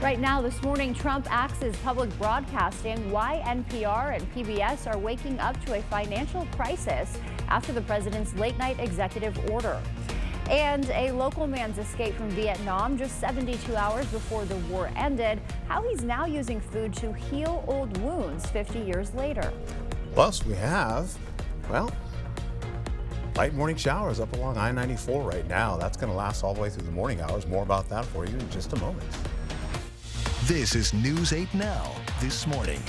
Right now, this morning, Trump axes public broadcasting why NPR and PBS are waking up to a financial crisis after the president's late-night executive order. And a local man's escape from Vietnam just 72 hours before the war ended, how he's now using food to heal old wounds 50 years later. Plus, we have, well, light morning showers up along I-94 right now. That's going to last all the way through the morning hours. More about that for you in just a moment. This is News 8 Now, this morning.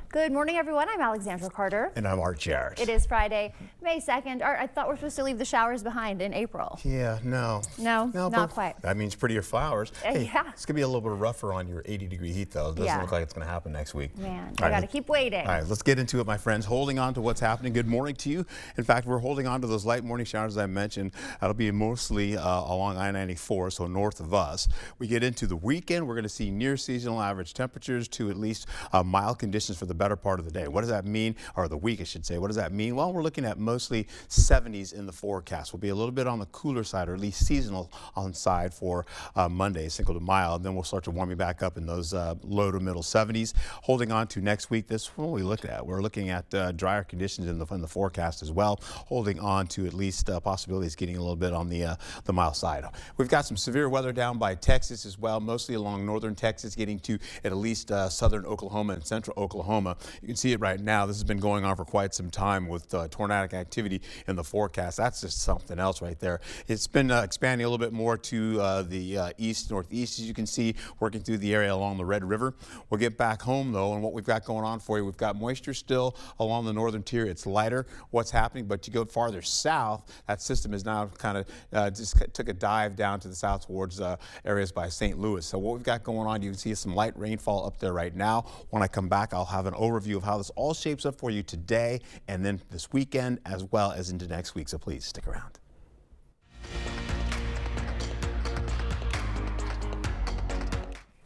Good morning, everyone. I'm Alexandra Carter. And I'm Art Jarrett. It is Friday, May 2nd. Art, I thought we're supposed to leave the showers behind in April. Yeah, no. No, not quite. That means prettier flowers. Hey, yeah. It's going to be a little bit rougher on your 80-degree heat, though. It doesn't look like it's going to happen next week. Man, I got to keep waiting. All right, let's get into it, my friends. Holding on to what's happening. Good morning to you. In fact, we're holding on to those light morning showers I mentioned. That'll be mostly along I-94, so north of us. We get into the weekend. We're going to see near seasonal average temperatures to at least mild conditions for the better part of the day. What does that mean? Or the week, I should say. What does that mean? Well, we're looking at mostly 70s in the forecast. We'll be a little bit on the cooler side, or at least seasonal on side for Monday, single to mild. Then we'll start to warm you back up in those low to middle 70s. Holding on to next week, this is what we look at. We're looking at drier conditions in the forecast as well. Holding on to at least possibilities getting a little bit on the mild side. We've got some severe weather down by Texas as well, mostly along northern Texas, getting to at least southern Oklahoma and central Oklahoma. You can see it right now. This has been going on for quite some time with tornadic activity in the forecast. That's just something else right there. It's been expanding a little bit more to the east, northeast, as you can see, working through the area along the Red River. We'll get back home, though, and what we've got going on for you, we've got moisture still along the northern tier. It's lighter, what's happening, but you go farther south, that system is now kind of just took a dive down to the south towards areas by St. Louis. So what we've got going on, you can see some light rainfall up there right now. When I come back, I'll have an overview of how this all shapes up for you today and then this weekend as well as into next week. So please stick around.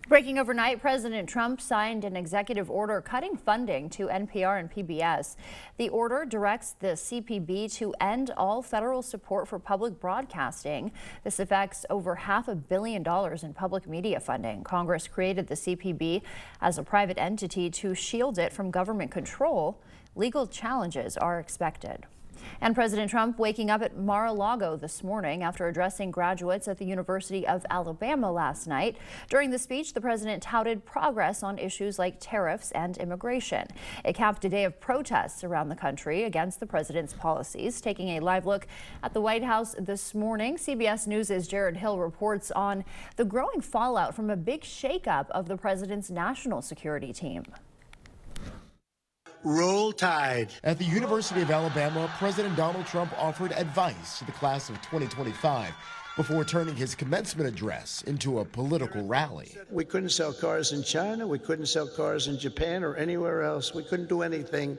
Breaking overnight, President Trump signed an executive order cutting funding to NPR and PBS. The order directs the CPB to end all federal support for public broadcasting. This affects over $500 million in public media funding. Congress created the CPB as a private entity to shield it from government control. Legal challenges are expected. And President Trump waking up at Mar-a-Lago this morning after addressing graduates at the University of Alabama last night. During the speech, the president touted progress on issues like tariffs and immigration. It capped a day of protests around the country against the president's policies. Taking a live look at the White House this morning, CBS News' Jared Hill reports on the growing fallout from a big shakeup of the president's national security team. Roll Tide. At the University of Alabama, President Donald Trump offered advice to the class of 2025 before turning his commencement address into a political rally. We couldn't sell cars in China. We couldn't sell cars in Japan or anywhere else. We couldn't do anything.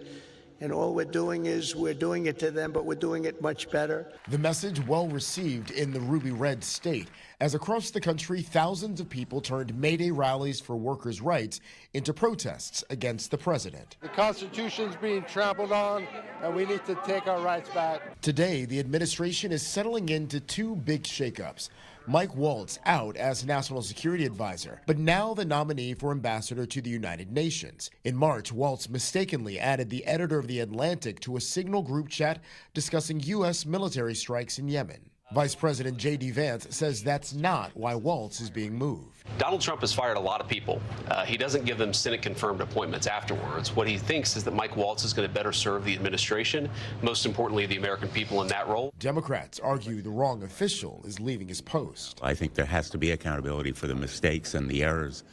And all we're doing is we're doing it to them, but we're doing it much better. The message well received in the Ruby Red state, as across the country, thousands of people turned May Day rallies for workers' rights into protests against the president. The Constitution's being trampled on, and we need to take our rights back. Today, the administration is settling into two big shakeups. Mike Waltz out as National Security Advisor, but now the nominee for Ambassador to the United Nations. In March, Waltz mistakenly added the editor of The Atlantic to a Signal group chat discussing U.S. military strikes in Yemen. Vice President J.D. Vance says that's not why Waltz is being moved. Donald Trump has fired a lot of people. He doesn't give them Senate-confirmed appointments afterwards. What he thinks is that Mike Waltz is going to better serve the administration, most importantly, the American people in that role. Democrats argue the wrong official is leaving his post. I think there has to be accountability for the mistakes and the errors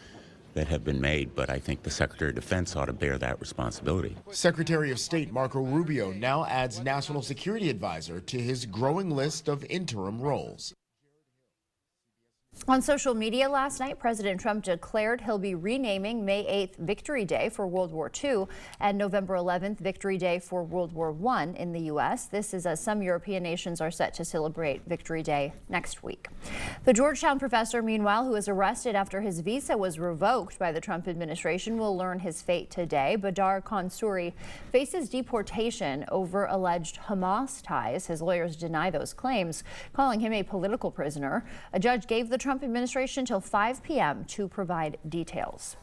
that have been made, but I think the Secretary of Defense ought to bear that responsibility. Secretary of State Marco Rubio now adds National Security Advisor to his growing list of interim roles. On social media last night, President Trump declared he'll be renaming May 8th Victory Day for World War II and November 11th Victory Day for World War I in the U.S. This is as some European nations are set to celebrate Victory Day next week. The Georgetown professor, meanwhile, who was arrested after his visa was revoked by the Trump administration, will learn his fate today. Badar Khansouri faces deportation over alleged Hamas ties. His lawyers deny those claims, calling him a political prisoner. A judge gave the Trump administration till 5 p.m. to provide details.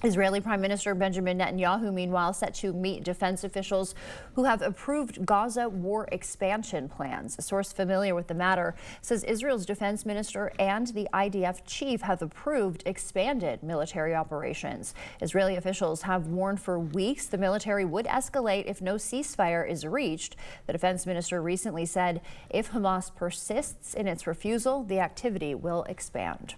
Israeli Prime Minister Benjamin Netanyahu, meanwhile, set to meet defense officials who have approved Gaza war expansion plans. A source familiar with the matter says Israel's defense minister and the IDF chief have approved expanded military operations. Israeli officials have warned for weeks the military would escalate if no ceasefire is reached. The defense minister recently said if Hamas persists in its refusal, the activity will expand.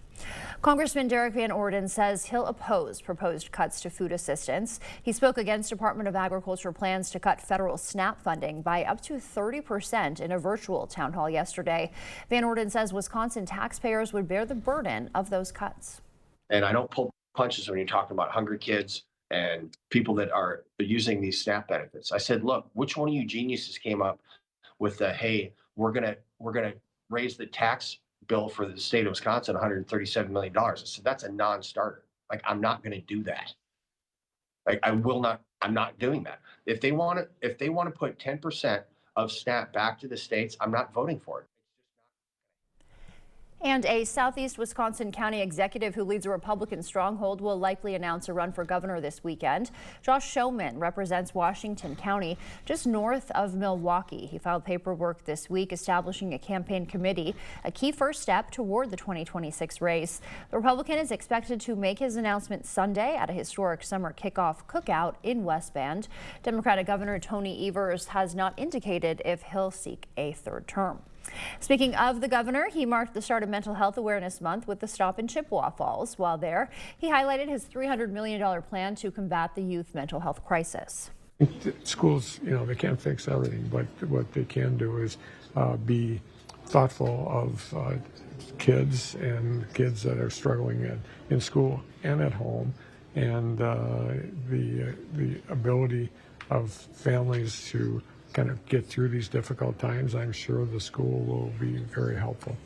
Congressman Derek Van Orden says he'll oppose proposed cuts to food assistance. He spoke against Department of Agriculture plans to cut federal SNAP funding by up to 30% in a virtual town hall yesterday. Van Orden says Wisconsin taxpayers would bear the burden of those cuts. And I don't pull punches when you're talking about hungry kids and people that are using these SNAP benefits. I said, look, which one of you geniuses came up with the, hey, we're gonna raise the tax bill for the state of Wisconsin, $137 million. I said, that's a non-starter. Like, I'm not going to do that. Like, I'm not doing that. If they want to put 10% of SNAP back to the states, I'm not voting for it. And a southeast Wisconsin county executive who leads a Republican stronghold will likely announce a run for governor this weekend. Josh Showman represents Washington County, just north of Milwaukee. He filed paperwork this week establishing a campaign committee, a key first step toward the 2026 race. The Republican is expected to make his announcement Sunday at a historic summer kickoff cookout in West Bend. Democratic Governor Tony Evers has not indicated if he'll seek a third term. Speaking of the governor, he marked the start of Mental Health Awareness Month with the stop in Chippewa Falls. While there, he highlighted his $300 million plan to combat the youth mental health crisis. Schools, they can't fix everything, but what they can do is be thoughtful of kids that are struggling in school and at home, and the ability of families to kind of get through these difficult times. I'm sure the school will be very helpful,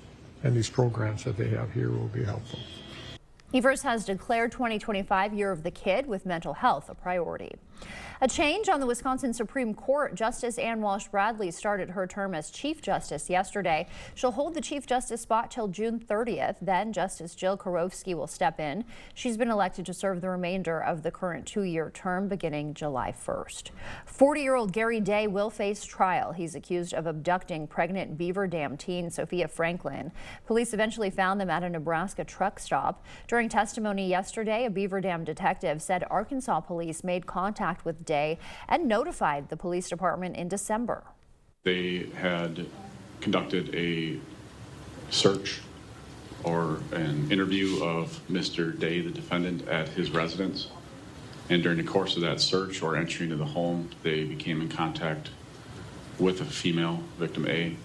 and these programs that they have here will be helpful. Evers has declared 2025 Year of the Kid with mental health a priority. A change on the Wisconsin Supreme Court. Justice Ann Walsh Bradley started her term as Chief Justice yesterday. She'll hold the Chief Justice spot till June 30th. Then Justice Jill Karofsky will step in. She's been elected to serve the remainder of the current 2-year term beginning July 1st. 40-year-old Gary Day will face trial. He's accused of abducting pregnant Beaver Dam teen Sophia Franklin. Police eventually found them at a Nebraska truck stop. During testimony yesterday, a Beaver Dam detective said Arkansas police made contact with Day and notified the police department in December. They had conducted a search or an interview of Mr. Day, the defendant, at his residence. And during the course of that search or entry into the home, they became in contact with a female, victim A,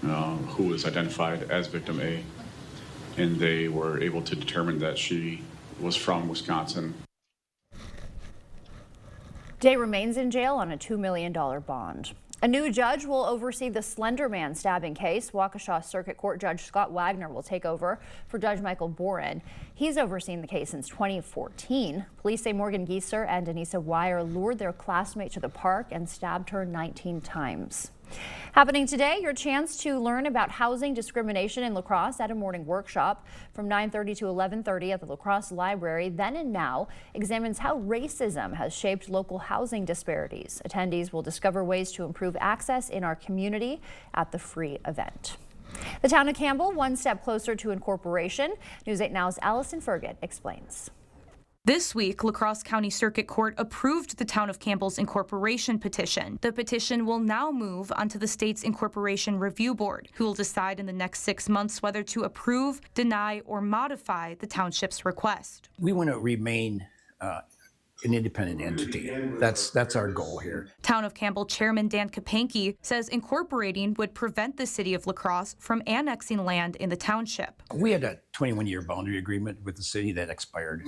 who was identified as victim A. And they were able to determine that she was from Wisconsin. Day remains in jail on a $2 million bond. A new judge will oversee the Slender Man stabbing case. Waukesha Circuit Court Judge Scott Wagner will take over for Judge Michael Boren. He's overseen the case since 2014. Police say Morgan Gieser and Denisa Wire lured their classmate to the park and stabbed her 19 times. Happening today, your chance to learn about housing discrimination in La Crosse at a morning workshop from 9:30 to 11:30 at the La Crosse Library. Then and Now examines how racism has shaped local housing disparities. Attendees will discover ways to improve access in our community at the free event. The town of Campbell, one step closer to incorporation. News 8 Now's Allison Ferget explains. This week, La Crosse County Circuit Court approved the Town of Campbell's incorporation petition. The petition will now move onto the state's Incorporation Review Board, who will decide in the next 6 months whether to approve, deny, or modify the township's request. We want to remain an independent entity. That's our goal here. Town of Campbell Chairman Dan Kapanke says incorporating would prevent the city of La Crosse from annexing land in the township. We had a 21-year boundary agreement with the city that expired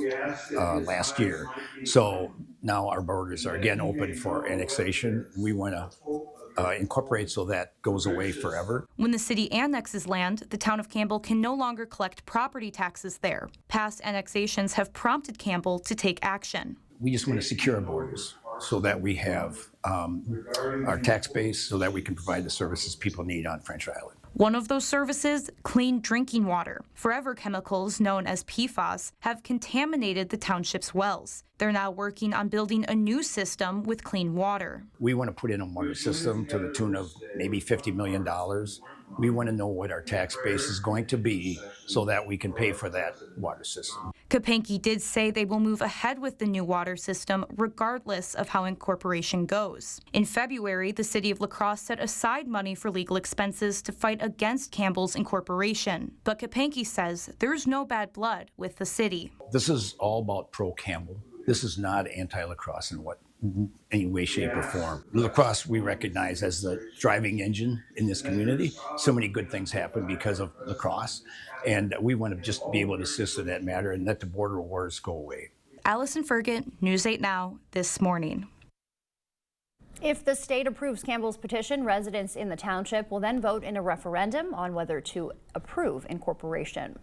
last year. So now our borders are again open for annexation. We want to incorporate so that goes away forever. When the city annexes land, the town of Campbell can no longer collect property taxes there. Past annexations have prompted Campbell to take action. We just want to secure our borders so that we have our tax base so that we can provide the services people need on French Island. One of those services, clean drinking water. Forever chemicals, known as PFAS, have contaminated the township's wells. They're now working on building a new system with clean water. We want to put in a water system to the tune of maybe $50 million. We want to know what our tax base is going to be so that we can pay for that water system. Kapanke did say they will move ahead with the new water system regardless of how incorporation goes. In February, the city of La Crosse set aside money for legal expenses to fight against Campbell's incorporation. But Kapanke says there's no bad blood with the city. This is all about pro-Campbell. This is not anti-La Crosse in any way, shape, or form. La Crosse we recognize as the driving engine in this community. So many good things happen because of La Crosse, and we want to just be able to assist in that matter and let the border wars go away. Allison Fergant, News 8 Now, this morning. If the state approves Campbell's petition, residents in the township will then vote in a referendum on whether to approve incorporation.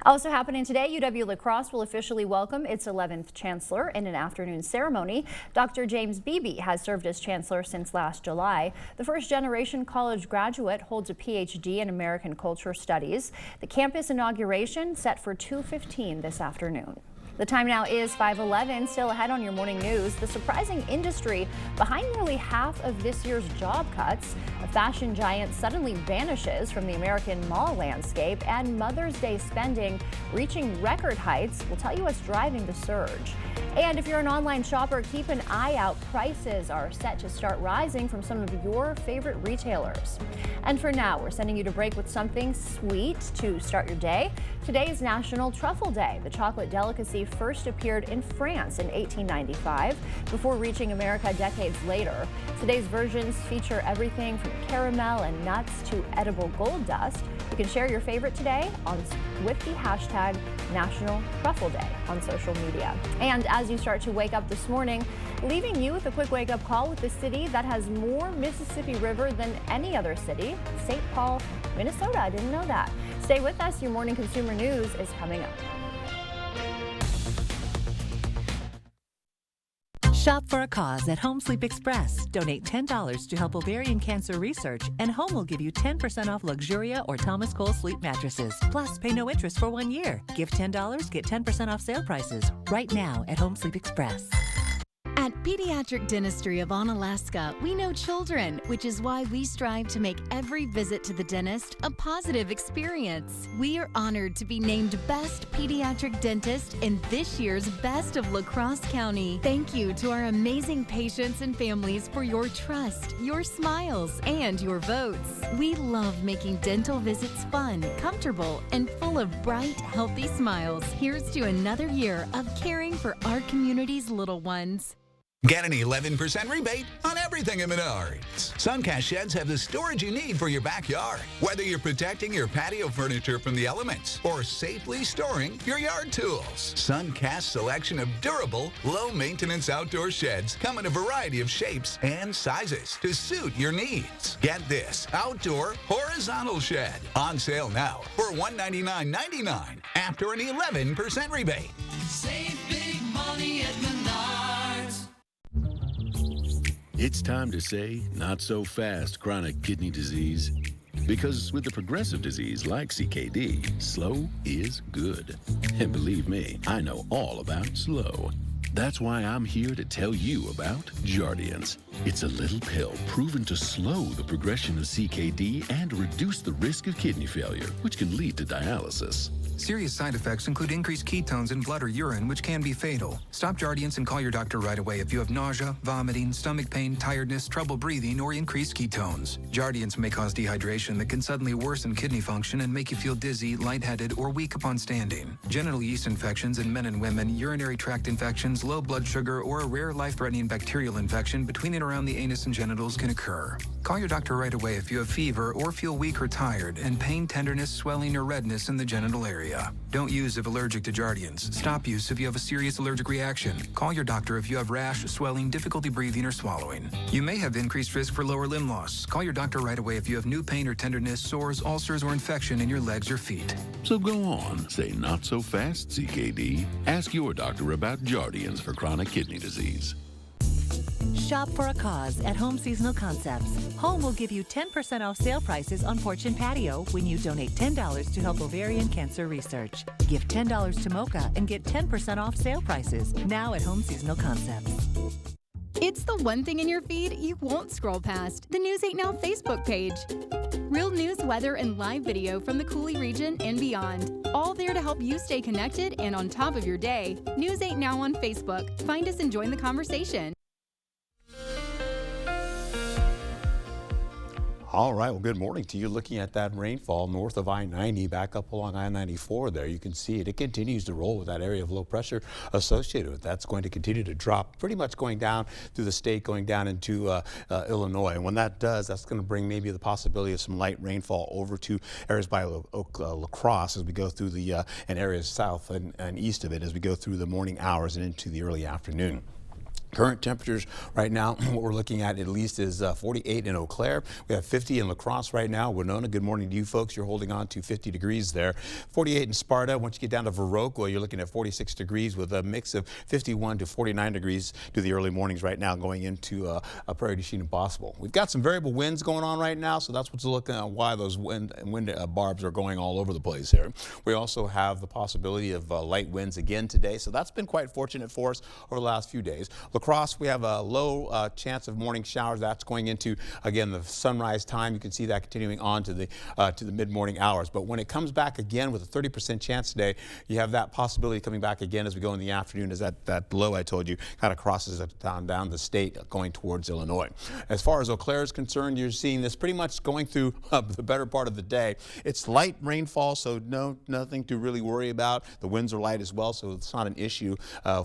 Also happening today, UW-La Crosse will officially welcome its 11th chancellor in an afternoon ceremony. Dr. James Beebe has served as chancellor since last July. The first-generation college graduate holds a PhD in American Culture Studies. The campus inauguration set for 2:15 this afternoon. The time now is 5:11. Still ahead on your morning news, the surprising industry behind nearly half of this year's job cuts. A fashion giant suddenly vanishes from the American mall landscape, and Mother's Day spending reaching record heights. We'll tell you what's driving the surge. And if you're an online shopper, keep an eye out. Prices are set to start rising from some of your favorite retailers. And for now, we're sending you to break with something sweet to start your day. Today is National Truffle Day. The chocolate delicacy first appeared in France in 1895 before reaching America decades later. Today's versions feature everything from caramel and nuts to edible gold dust. You can share your favorite today with the hashtag National Truffle Day on social media. And as you start to wake up this morning, leaving you with a quick wake-up call with the city that has more Mississippi River than any other city, St. Paul, Minnesota. I didn't know that. Stay with us. Your morning consumer news is coming up. Shop for a cause at Home Sleep Express. Donate $10 to help ovarian cancer research, and Home will give you 10% off Luxuria or Thomas Cole sleep mattresses. Plus, pay no interest for 1 year. Give $10, get 10% off sale prices. Right now at Home Sleep Express. At Pediatric Dentistry of Onalaska, we know children, which is why we strive to make every visit to the dentist a positive experience. We are honored to be named Best Pediatric Dentist in this year's Best of La Crosse County. Thank you to our amazing patients and families for your trust, your smiles, and your votes. We love making dental visits fun, comfortable, and full of bright, healthy smiles. Here's to another year of caring for our community's little ones. Get an 11% rebate on everything at Menards. Suncast sheds have the storage you need for your backyard. Whether you're protecting your patio furniture from the elements or safely storing your yard tools. Suncast's selection of durable, low-maintenance outdoor sheds come in a variety of shapes and sizes to suit your needs. Get this outdoor horizontal shed on sale now for $199.99 after an 11% rebate. Save big money at Menards. It's time to say not so fast chronic kidney disease. Because with a progressive disease like CKD, slow is good. And believe me, I know all about slow. That's why I'm here to tell you about Jardiance. It's a little pill proven to slow the progression of CKD and reduce the risk of kidney failure, which can lead to dialysis. Serious side effects include increased ketones in blood or urine, which can be fatal. Stop Jardiance and call your doctor right away if you have nausea, vomiting, stomach pain, tiredness, trouble breathing, or increased ketones. Jardiance may cause dehydration that can suddenly worsen kidney function and make you feel dizzy, lightheaded, or weak upon standing. Genital yeast infections in men and women, urinary tract infections, low blood sugar, or a rare life-threatening bacterial infection between and around the anus and genitals can occur. Call your doctor right away if you have fever or feel weak or tired, and pain, tenderness, swelling, or redness in the genital area. Don't use if allergic to Jardiance. Stop use if you have a serious allergic reaction. Call your doctor if you have rash, swelling, difficulty breathing, or swallowing. You may have increased risk for lower limb loss. Call your doctor right away if you have new pain or tenderness, sores, ulcers, or infection in your legs or feet. So go on, say not so fast CKD. Ask your doctor about Jardiance for chronic kidney disease. Shop for a cause at Home Seasonal Concepts. Home will give you 10% off sale prices on porch and patio when you donate $10 to help ovarian cancer research. Give $10 to Mocha and get 10% off sale prices now at Home Seasonal Concepts. It's the one thing in your feed you won't scroll past, the News 8 Now Facebook page. Real news, weather, and live video from the Cooley region and beyond. All there to help you stay connected and on top of your day. News 8 Now on Facebook. Find us and join the conversation. All right, well, good morning to you. Looking at that rainfall north of I-90, back up along I-94 there, you can see it. It continues to roll with that area of low pressure associated with it. That's going to continue to drop, pretty much going down through the state, going down into Illinois. And when that does, that's going to bring maybe the possibility of some light rainfall over to areas by La Crosse as we go through the and areas south and east of it as we go through the morning hours and into the early afternoon. Current temperatures right now, what we're looking at least is 48 in Eau Claire. We have 50 in La Crosse right now. Winona, good morning to you folks. You're holding on to 50 degrees there. 48 in Sparta. Once you get down to Viroqua, you're looking at 46 degrees with a mix of 51 to 49 degrees to the early mornings right now going into Prairie du Chien and Boswell. We've got some variable winds going on right now, so that's what's looking at why those wind barbs are going all over the place here. We also have the possibility of light winds again today, so that's been quite fortunate for us over the last few days. La Crosse, we have a low chance of morning showers. That's going into, again, the sunrise time. You can see that continuing on to the mid-morning hours. But when it comes back again with a 30% chance today, you have that possibility coming back again as we go in the afternoon as that low I told you kind of crosses down the state going towards Illinois. As far as Eau Claire is concerned, you're seeing this pretty much going through the better part of the day. It's light rainfall, so nothing to really worry about. The winds are light as well, so it's not an issue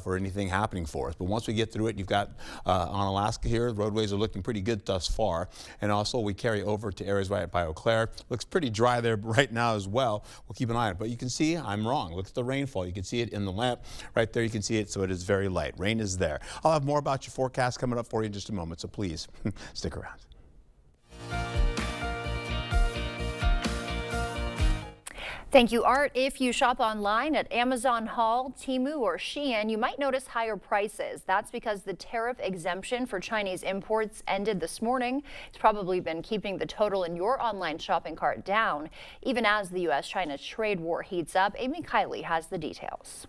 for anything happening for us. But once we get through it, you've got on Alaska here, the roadways are looking pretty good thus far. And also we carry over to areas right by Eau Claire. Looks pretty dry there right now as well. We'll keep an eye on it. But you can see I'm wrong. Look at the rainfall. You can see it in the lamp. Right there you can see it, so it is very light. Rain is there. I'll have more about your forecast coming up for you in just a moment, so please stick around. Thank you, Art. If you shop online at Amazon Haul, Temu, or Shein, you might notice higher prices. That's because the tariff exemption for Chinese imports ended this morning. It's probably been keeping the total in your online shopping cart down, even as the U.S.-China trade war heats up. Amy Kiley has the details.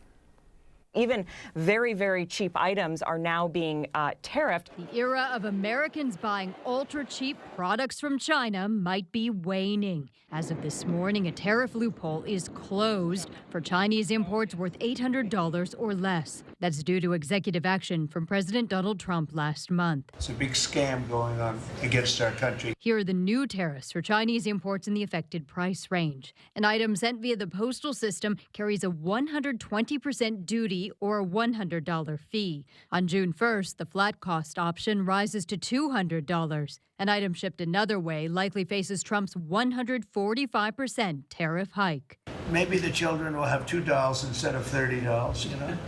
Even very, very cheap items are now being tariffed. The era of Americans buying ultra-cheap products from China might be waning. As of this morning, a tariff loophole is closed for Chinese imports worth $800 or less. That's due to executive action from President Donald Trump last month. It's a big scam going on against our country. Here are the new tariffs for Chinese imports in the affected price range. An item sent via the postal system carries a 120% duty or a $100 fee. On June 1st, the flat cost option rises to $200. An item shipped another way likely faces Trump's 145% tariff hike. Maybe the children will have $2 instead of $30, you know?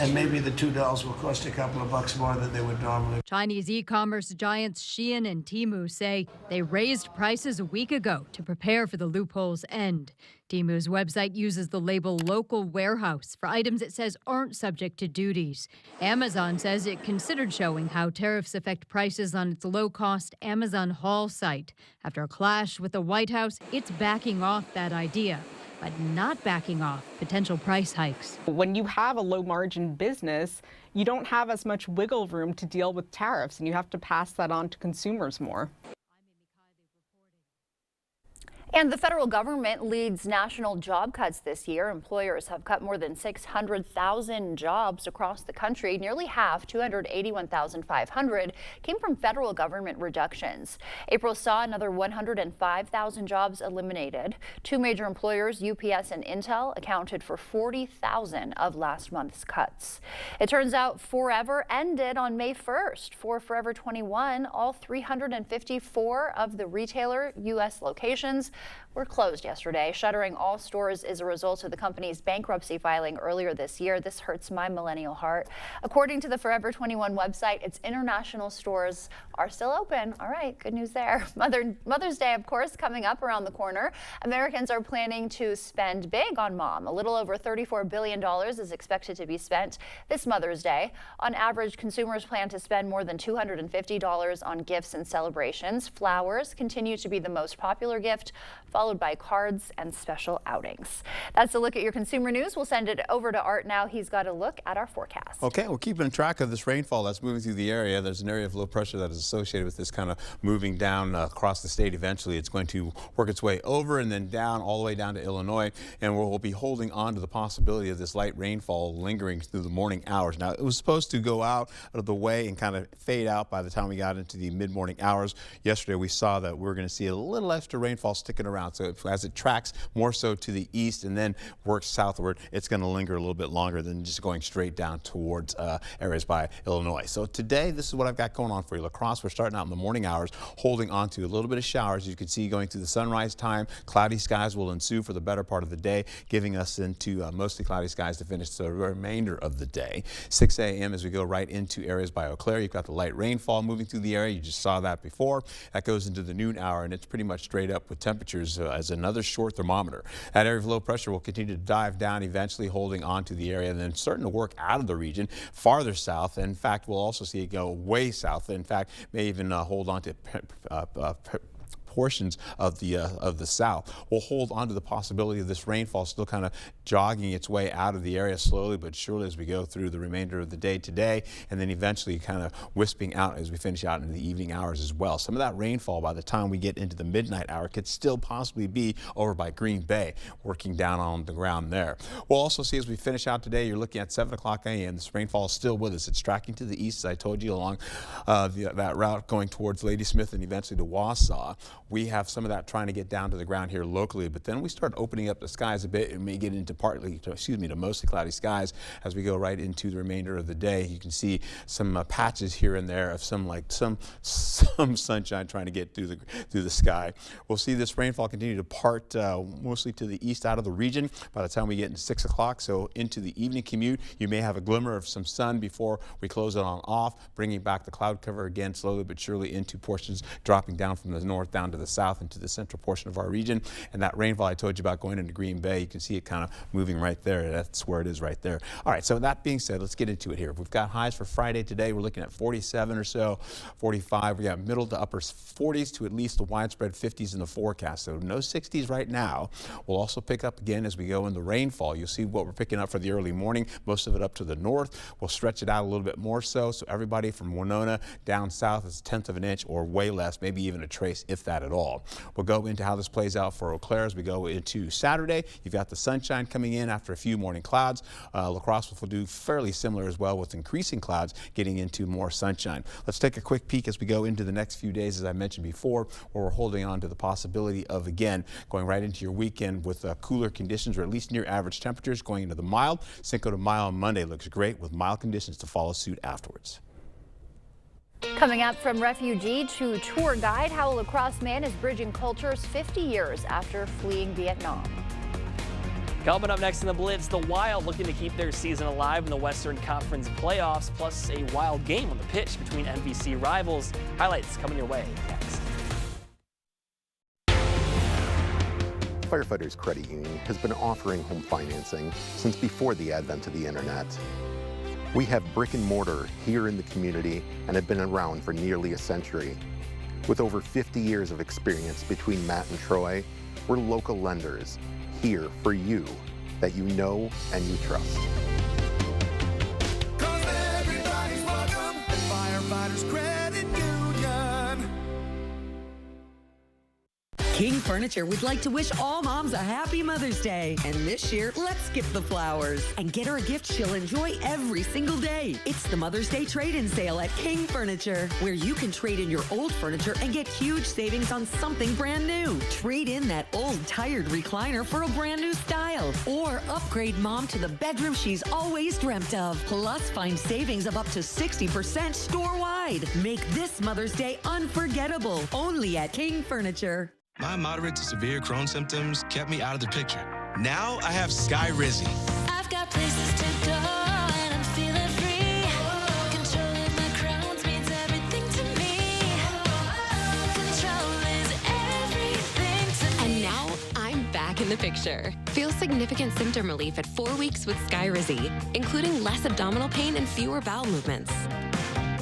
And maybe the $2 will cost a couple of bucks more than they would normally. Chinese e-commerce giants Shein and Temu say they raised prices a week ago to prepare for the loophole's end. Temu's website uses the label local warehouse for items it says aren't subject to duties. Amazon says it considered showing how tariffs affect prices on its low-cost Amazon Haul site. After a clash with the White House, it's backing off that idea, but not backing off potential price hikes. When you have a low margin business, you don't have as much wiggle room to deal with tariffs, and you have to pass that on to consumers more. And the federal government leads national job cuts this year. Employers have cut more than 600,000 jobs across the country. Nearly half, 281,500, came from federal government reductions. April saw another 105,000 jobs eliminated. Two major employers, UPS and Intel, accounted for 40,000 of last month's cuts. It turns out Forever ended on May 1st. For Forever 21, all 354 of the retailer U.S. locations were closed yesterday. Shuttering all stores is a result of the company's bankruptcy filing earlier this year. This hurts my millennial heart. According to the Forever 21 website, its international stores are still open. All right, good news there. Mother's Day, of course, coming up around the corner. Americans are planning to spend big on mom. A little over $34 billion is expected to be spent this Mother's Day. On average, consumers plan to spend more than $250 on gifts and celebrations. Flowers continue to be the most popular gift, followed by cards and special outings. That's a look at your consumer news. We'll send it over to Art now. He's got a look at our forecast. Okay, we're keeping track of this rainfall that's moving through the area. There's an area of low pressure that is associated with this kind of moving down across the state. Eventually, it's going to work its way over and then down all the way down to Illinois, and we'll be holding on to the possibility of this light rainfall lingering through the morning hours. Now, it was supposed to go out of the way and kind of fade out by the time we got into the mid-morning hours. Yesterday, we saw that we're going to see a little extra rainfall sticking around. So as it tracks more so to the east and then works southward, it's going to linger a little bit longer than just going straight down towards areas by Illinois. So today, this is what I've got going on for you. La Crosse, we're starting out in the morning hours, holding on to a little bit of showers. You can see going through the sunrise time, cloudy skies will ensue for the better part of the day, giving us into mostly cloudy skies to finish the remainder of the day. 6 a.m. as we go right into areas by Eau Claire, you've got the light rainfall moving through the area. You just saw that before. That goes into the noon hour, and it's pretty much straight up with temperatures as another short thermometer. That area of low pressure will continue to dive down, eventually holding on to the area and then starting to work out of the region farther south. In fact, we'll also see it go way south. In fact, may even hold on to portions of the south. We'll hold on to the possibility of this rainfall still kind of jogging its way out of the area slowly but surely as we go through the remainder of the day today, and then eventually kind of wisping out as we finish out into the evening hours as well. Some of that rainfall by the time we get into the midnight hour could still possibly be over by Green Bay, working down on the ground there. We'll also see as we finish out today, you're looking at 7 o'clock a.m. This rainfall is still with us. It's tracking to the east, as I told you, along that route going towards Ladysmith and eventually to Wausau. We have some of that trying to get down to the ground here locally, but then we start opening up the skies a bit and may get into to mostly cloudy skies as we go right into the remainder of the day. You can see some patches here and there of some sunshine trying to get through the sky. We'll see this rainfall continue to part mostly to the east out of the region by the time we get into 6 o'clock. So into the evening commute, you may have a glimmer of some sun before we close it on off, bringing back the cloud cover again slowly but surely into portions dropping down from the north down to the south into the central portion of our region. And that rainfall I told you about going into Green Bay, you can see it kind of moving right there. That's where it is right there. All right, so that being said, let's get into it here. We've got highs for Friday today. We're looking at 47 or so, 45. We got middle to upper 40s to at least the widespread 50s in the forecast. So no 60s right now. We'll also pick up again as we go in the rainfall. You'll see what we're picking up for the early morning, most of it up to the north. We'll stretch it out a little bit more so everybody from Winona down south is 1/10 of an inch or way less, maybe even a trace, if that at all. We'll go into how this plays out for Eau Claire as we go into Saturday. You've got the sunshine coming in after a few morning clouds. La Crosse will do fairly similar as well, with increasing clouds getting into more sunshine. Let's take a quick peek as we go into the next few days, as I mentioned before, where we're holding on to the possibility of, again, going right into your weekend with cooler conditions, or at least near average temperatures, going into the mild. Cinco de Mayo on Monday looks great with mild conditions to follow suit afterwards. Coming up, from refugee to tour guide, how a La Crosse man is bridging cultures 50 years after fleeing Vietnam. Coming up next in the Blitz, the Wild looking to keep their season alive in the Western Conference playoffs, plus a wild game on the pitch between MVC rivals. Highlights coming your way next. Firefighters Credit Union has been offering home financing since before the advent of the internet. We have brick and mortar here in the community and have been around for nearly a century. With over 50 years of experience between Matt and Troy, we're local lenders here for you that you know and you trust. Everybody's welcome at Firefighters Credit Union. King Furniture would like to wish all moms a happy Mother's Day. And this year, let's skip the flowers and get her a gift she'll enjoy every single day. It's the Mother's Day trade-in sale at King Furniture, where you can trade in your old furniture and get huge savings on something brand new. Trade in that old tired recliner for a brand new style, or upgrade mom to the bedroom she's always dreamt of. Plus, find savings of up to 60% store-wide. Make this Mother's Day unforgettable, only at King Furniture. My moderate to severe Crohn's symptoms kept me out of the picture. Now I have Skyrizi. I've got places to go and I'm feeling free. Controlling my Crohn's means everything to me. Control is everything to me. And now I'm back in the picture. Feel significant symptom relief at 4 weeks with Skyrizi, including less abdominal pain and fewer bowel movements.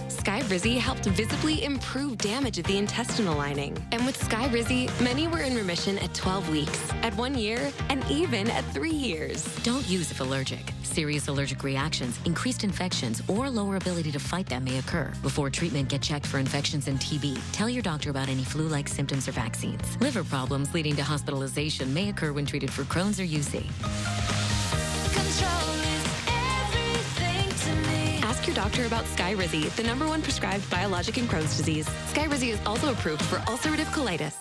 Skyrizi helped visibly improve damage of the intestinal lining. And with Skyrizi, many were in remission at 12 weeks, at 1 year, and even at 3 years. Don't use if allergic. Serious allergic reactions, increased infections, or lower ability to fight them may occur. Before treatment, get checked for infections and TB. Tell your doctor about any flu-like symptoms or vaccines. Liver problems leading to hospitalization may occur when treated for Crohn's or UC. Control is everything to me. Ask your doctor about Skyrizi, the #1 prescribed biologic in Crohn's disease. Skyrizi is also approved for ulcerative colitis.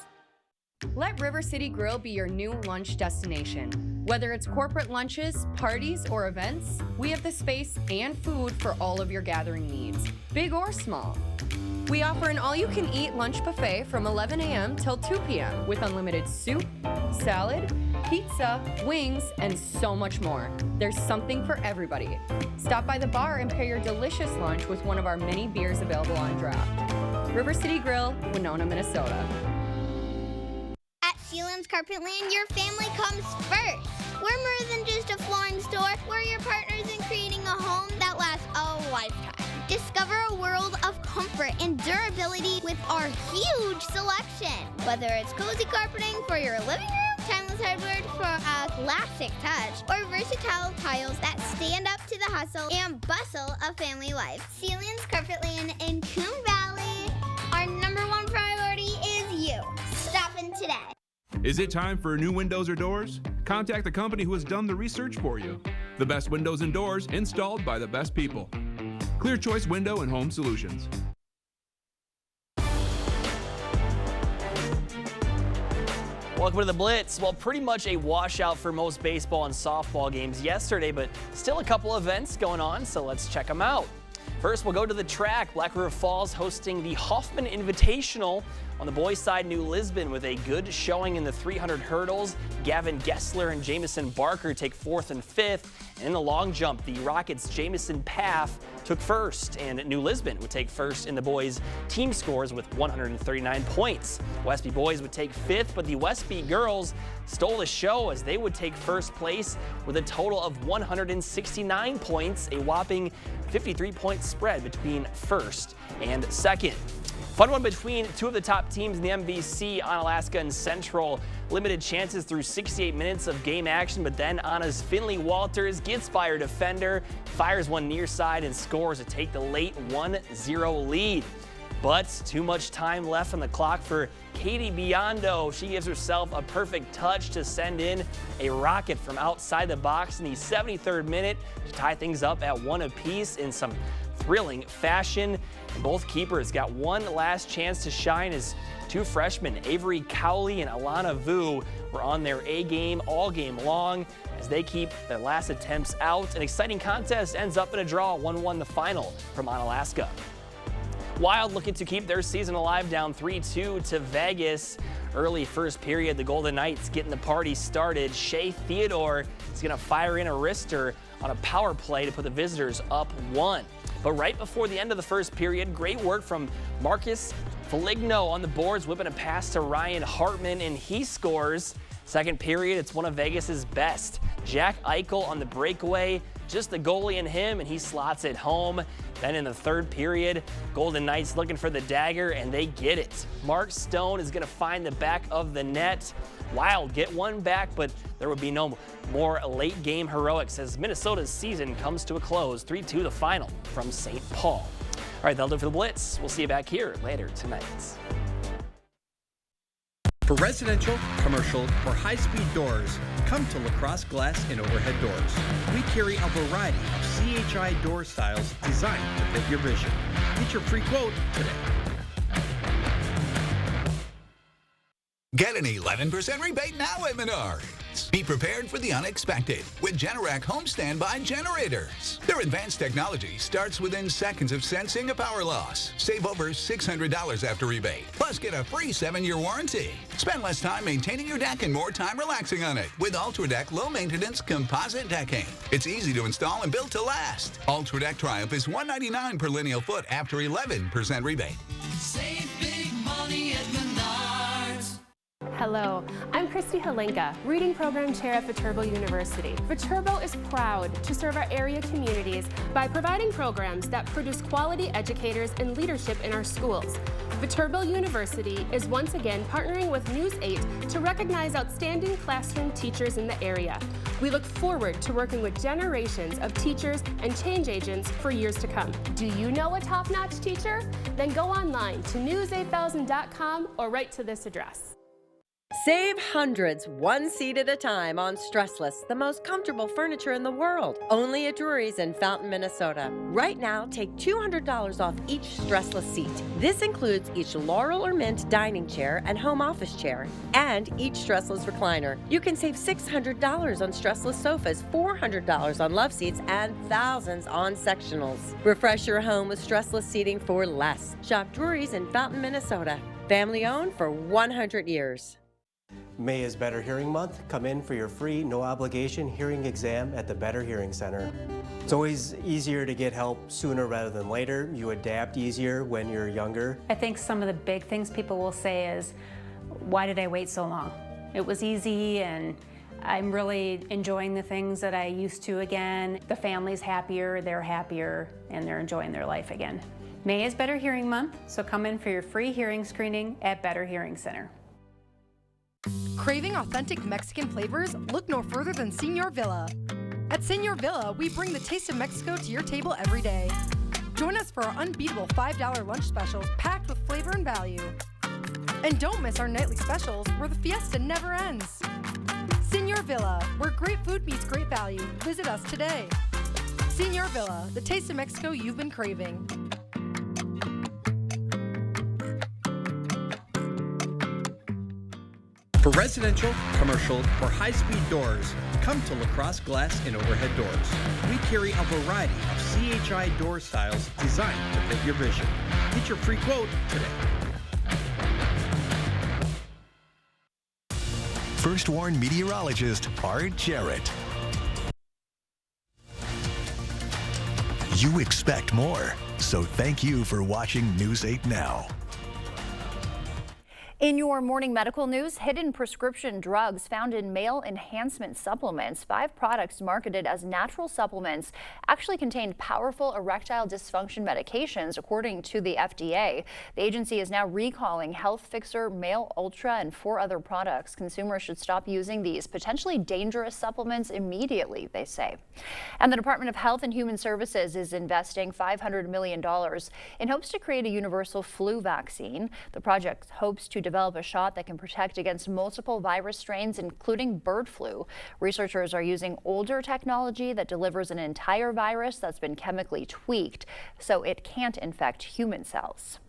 Let River City Grill be your new lunch destination. Whether it's corporate lunches, parties, or events, we have the space and food for all of your gathering needs, big or small. We offer an all-you-can-eat lunch buffet from 11 a.m. till 2 p.m. with unlimited soup, salad, pizza, wings, and so much more. There's something for everybody. Stop by the bar and pair your delicious lunch with one of our many beers available on draft. River City Grill, Winona, Minnesota. At Sealands Carpetland, your family comes first. We're more than just a flooring store. We're your partners in creating a home that lasts a lifetime. Discover a world of comfort and durability with our huge selection. Whether it's cozy carpeting for your living room, timeless hardwood for a classic touch, or versatile tiles that stand up to the hustle and bustle of family life. Sealands Carpetland in Coon Valley. Our #1 priority is you. Stop in today. Is it time for new windows or doors? Contact the company who has done the research for you. The best windows and doors installed by the best people. Clear Choice Window and Home Solutions. Welcome to the Blitz. Well, pretty much a washout for most baseball and softball games yesterday, but still a couple events going on, so let's check them out. First, we'll go to the track. Black River Falls hosting the Hoffman Invitational. On the boys' side, New Lisbon with a good showing in the 300 hurdles. Gavin Gessler and Jamison Barker take 4th and 5th. And in the long jump, the Rockets' Jamison Paff took 1st, and New Lisbon would take 1st in the boys' team scores with 139 points. Westby boys would take 5th, but the Westby girls stole the show as they would take 1st place with a total of 169 points, a whopping 53-point spread between 1st and 2nd. Fun one between two of the top teams in the MVC, Onalaska and Central. Limited chances through 68 minutes of game action, but then Anna's Finley Walters gets by her defender, fires one near side and scores to take the late 1-0 lead. But too much time left on the clock for Katie Biondo. She gives herself a perfect touch to send in a rocket from outside the box in the 73rd minute to tie things up at 1 apiece in some thrilling fashion. And both keepers got one last chance to shine as two freshmen, Avery Cowley and Alana Vu, were on their A game all game long as they keep their last attempts out. An exciting contest ends up in a draw, 1-1 the final from Onalaska. Wild looking to keep their season alive, down 3-2 to Vegas. Early first period, the Golden Knights getting the party started. Shea Theodore is going to fire in a wrister on a power play to put the visitors up 1. But right before the end of the first period, great work from Marcus Foligno on the boards, whipping a pass to Ryan Hartman, and he scores. Second period, it's one of Vegas's best. Jack Eichel on the breakaway, just the goalie and him, and he slots it home. Then in the third period, Golden Knights looking for the dagger, and they get it. Mark Stone is going to find the back of the net. Wild get one back, but there would be no more late game heroics as Minnesota's season comes to a close. 3-2 the final from St. Paul. All right, that'll do it for the Blitz. We'll see you back here later tonight. For residential, commercial, or high-speed doors, come to LaCrosse Glass and Overhead Doors. We carry a variety of CHI door styles designed to fit your vision. Get your free quote today. Get an 11% rebate now at Menard. needs. Be prepared for the unexpected with Generac Home Standby Generators. Their advanced technology starts within seconds of sensing a power loss. Save over $600 after rebate. Plus, get a free 7-year warranty. Spend less time maintaining your deck and more time relaxing on it with UltraDeck low-maintenance composite decking. It's easy to install and built to last. UltraDeck Triumph is $199 per lineal foot after 11% rebate. Save big money at Menards. Hello, I'm Christy Halenka, Reading Program Chair at Viterbo University. Viterbo is proud to serve our area communities by providing programs that produce quality educators and leadership in our schools. Viterbo University is once again partnering with News 8 to recognize outstanding classroom teachers in the area. We look forward to working with generations of teachers and change agents for years to come. Do you know a top-notch teacher? Then go online to news8000.com or write to this address. Save hundreds one seat at a time on Stressless, the most comfortable furniture in the world. Only at Drury's in Fountain, Minnesota. Right now, take $200 off each Stressless seat. This includes each Laurel or Mint dining chair and home office chair, and each Stressless recliner. You can save $600 on Stressless sofas, $400 on love seats, and thousands on sectionals. Refresh your home with Stressless seating for less. Shop Drury's in Fountain, Minnesota. Family owned for 100 years. May is Better Hearing Month. Come in for your free, no-obligation hearing exam at the Better Hearing Center. It's always easier to get help sooner rather than later. You adapt easier when you're younger. I think some of the big things people will say is, why did I wait so long? It was easy, and I'm really enjoying the things that I used to again. The family's happier, and they're enjoying their life again. May is Better Hearing Month, so come in for your free hearing screening at Better Hearing Center. Craving authentic Mexican flavors? Look no further than Señor Villa. At Señor Villa, we bring the taste of Mexico to your table every day. Join us for our unbeatable $5 lunch specials packed with flavor and value. And don't miss our nightly specials where the fiesta never ends. Señor Villa, where great food meets great value. Visit us today. Señor Villa, the taste of Mexico you've been craving. For residential, commercial, or high-speed doors, come to Lacrosse Glass and Overhead Doors. We carry a variety of CHI door styles designed to fit your vision. Get your free quote today. First Warn meteorologist Art Jarrett. You expect more, so thank you for watching News 8 Now. In your morning medical news, hidden prescription drugs found in male enhancement supplements. 5 products marketed as natural supplements actually contained powerful erectile dysfunction medications, according to the FDA. The agency is now recalling Health Fixer, Male Ultra, and 4 other products. Consumers should stop using these potentially dangerous supplements immediately, they say. And the Department of Health and Human Services is investing $500 million in hopes to create a universal flu vaccine. The project hopes to develop a shot that can protect against multiple virus strains, including bird flu. Researchers are using older technology that delivers an entire virus that's been chemically tweaked so it can't infect human cells.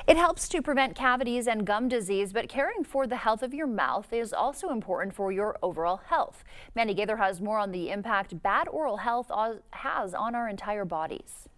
It helps to prevent cavities and gum disease, but caring for the health of your mouth is also important for your overall health. Mandy Gaither has more on the impact bad oral health has on our entire bodies.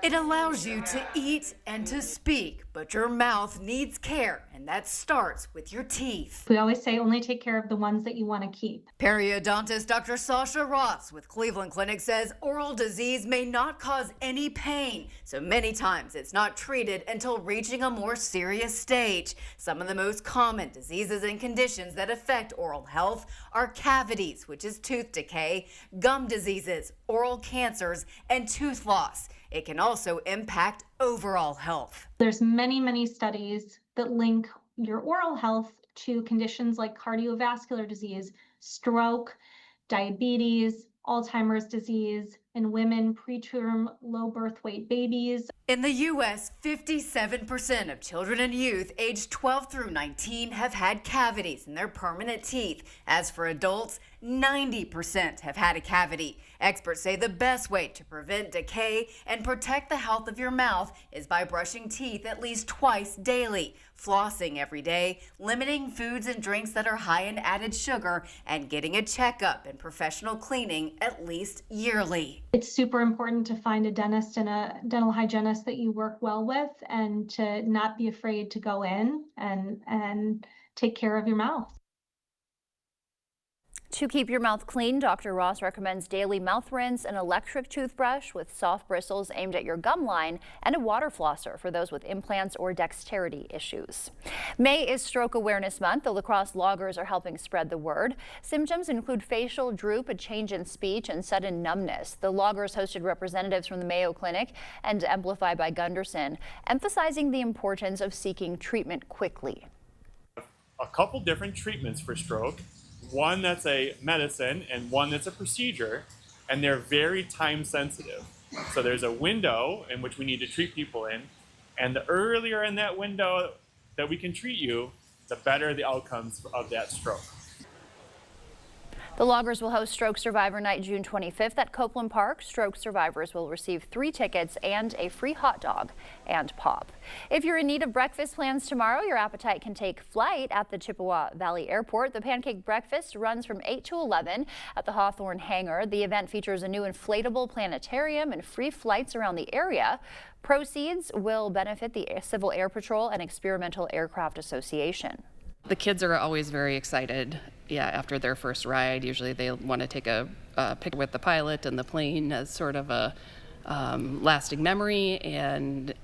It allows you to eat and to speak, but your mouth needs care, and that starts with your teeth. We always say only take care of the ones that you want to keep. Periodontist Dr. Sasha Ross with Cleveland Clinic says oral disease may not cause any pain, so many times it's not treated until reaching a more serious stage. Some of the most common diseases and conditions that affect oral health are cavities, which is tooth decay, gum diseases, oral cancers, and tooth loss. It can also impact overall health. There's many studies that link your oral health to conditions like cardiovascular disease, stroke, diabetes, Alzheimer's disease, in women, preterm low birth weight babies. In the U.S., 57% of children and youth aged 12 through 19 have had cavities in their permanent teeth. As for adults, 90% have had a cavity. Experts say the best way to prevent decay and protect the health of your mouth is by brushing teeth at least twice daily, flossing every day, limiting foods and drinks that are high in added sugar, and getting a checkup and professional cleaning at least yearly. It's super important to find a dentist and a dental hygienist that you work well with, and to not be afraid to go in and take care of your mouth. To keep your mouth clean, Dr. Ross recommends daily mouth rinse, an electric toothbrush with soft bristles aimed at your gum line, and a water flosser for those with implants or dexterity issues. May is Stroke Awareness Month. The La Crosse loggers are helping spread the word. Symptoms include facial droop, a change in speech, and sudden numbness. The loggers hosted representatives from the Mayo Clinic and Amplify by Gunderson, emphasizing the importance of seeking treatment quickly. A couple different treatments for stroke. One that's a medicine and one that's a procedure, and they're very time sensitive. So there's a window in which we need to treat people in, and the earlier in that window that we can treat you, the better the outcomes of that stroke. The loggers will host Stroke Survivor Night June 25th at Copeland Park. Stroke survivors will receive 3 tickets and a free hot dog and pop. If you're in need of breakfast plans tomorrow, your appetite can take flight at the Chippewa Valley Airport. The Pancake Breakfast runs from 8 to 11 at the Hawthorne Hangar. The event features a new inflatable planetarium and free flights around the area. Proceeds will benefit the Civil Air Patrol and Experimental Aircraft Association. The kids are always very excited, after their first ride. Usually they want to take a picture with the pilot and the plane as sort of a lasting memory. And,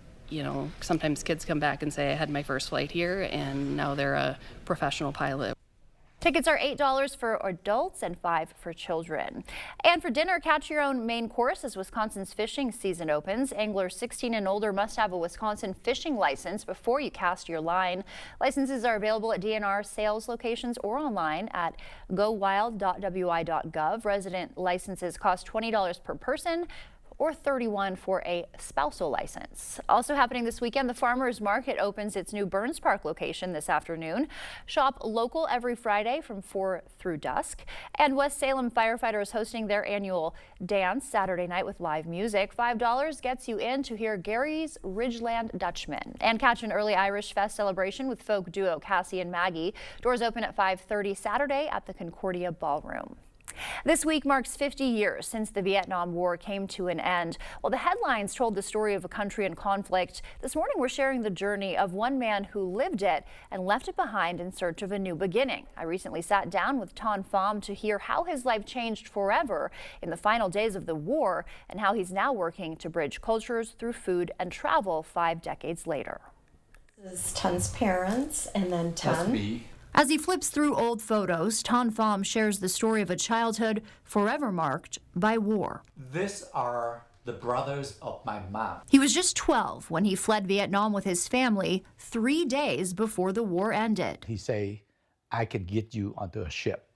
sometimes kids come back and say, I had my first flight here, and now they're a professional pilot. Tickets are $8 for adults and $5 for children. And for dinner, catch your own main course as Wisconsin's fishing season opens. Anglers 16 and older must have a Wisconsin fishing license before you cast your line. Licenses are available at DNR sales locations or online at gowild.wi.gov. Resident licenses cost $20 per person, or $31 for a spousal license. Also happening this weekend, the Farmers Market opens its new Burns Park location this afternoon. Shop local every Friday from 4 through dusk. And West Salem firefighters hosting their annual dance Saturday night with live music. $5 gets you in to hear Gary's Ridgeland Dutchman. And catch an early Irish Fest celebration with folk duo Cassie and Maggie. Doors open at 5:30 Saturday at the Concordia Ballroom. This week marks 50 years since the Vietnam War came to an end. While the headlines told the story of a country in conflict, this morning we're sharing the journey of one man who lived it and left it behind in search of a new beginning. I recently sat down with Ton Pham to hear how his life changed forever in the final days of the war and how he's now working to bridge cultures through food and travel 5 decades later. This is Ton's parents, and then Ton. That's me. As he flips through old photos, Ton Pham shares the story of a childhood forever marked by war. These are the brothers of my mom. He was just 12 when he fled Vietnam with his family 3 days before the war ended. He say, I can get you onto a ship,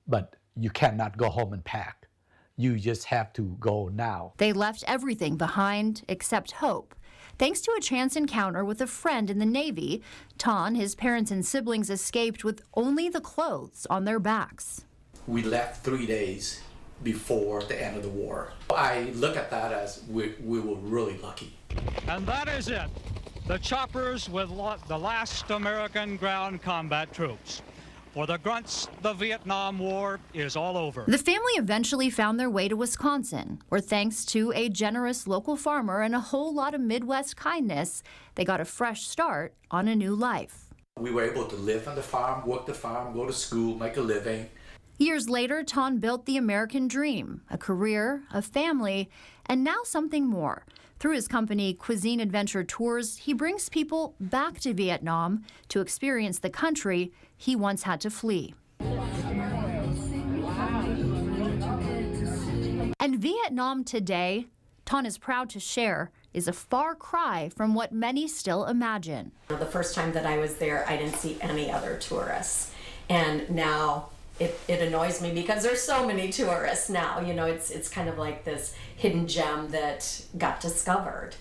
but you cannot go home and pack. You just have to go now. They left everything behind except hope. Thanks to a chance encounter with a friend in the Navy, Ton, his parents and siblings escaped with only the clothes on their backs. We left 3 days before the end of the war. I look at that as we were really lucky. And that is it. The choppers with the last American ground combat troops. For the grunts, the Vietnam War is all over. The family eventually found their way to Wisconsin, where thanks to a generous local farmer and a whole lot of Midwest kindness, they got a fresh start on a new life. We were able to live on the farm, work the farm, go to school, make a living. Years later, Ton built the American dream, a career, a family, and now something more. Through his company, Cuisine Adventure Tours, he brings people back to Vietnam to experience the country he once had to flee. And Vietnam today, Ton is proud to share, is a far cry from what many still imagine. The first time that I was there, I didn't see any other tourists. And now it annoys me because there's so many tourists now. You know, it's kind of like this hidden gem that got discovered.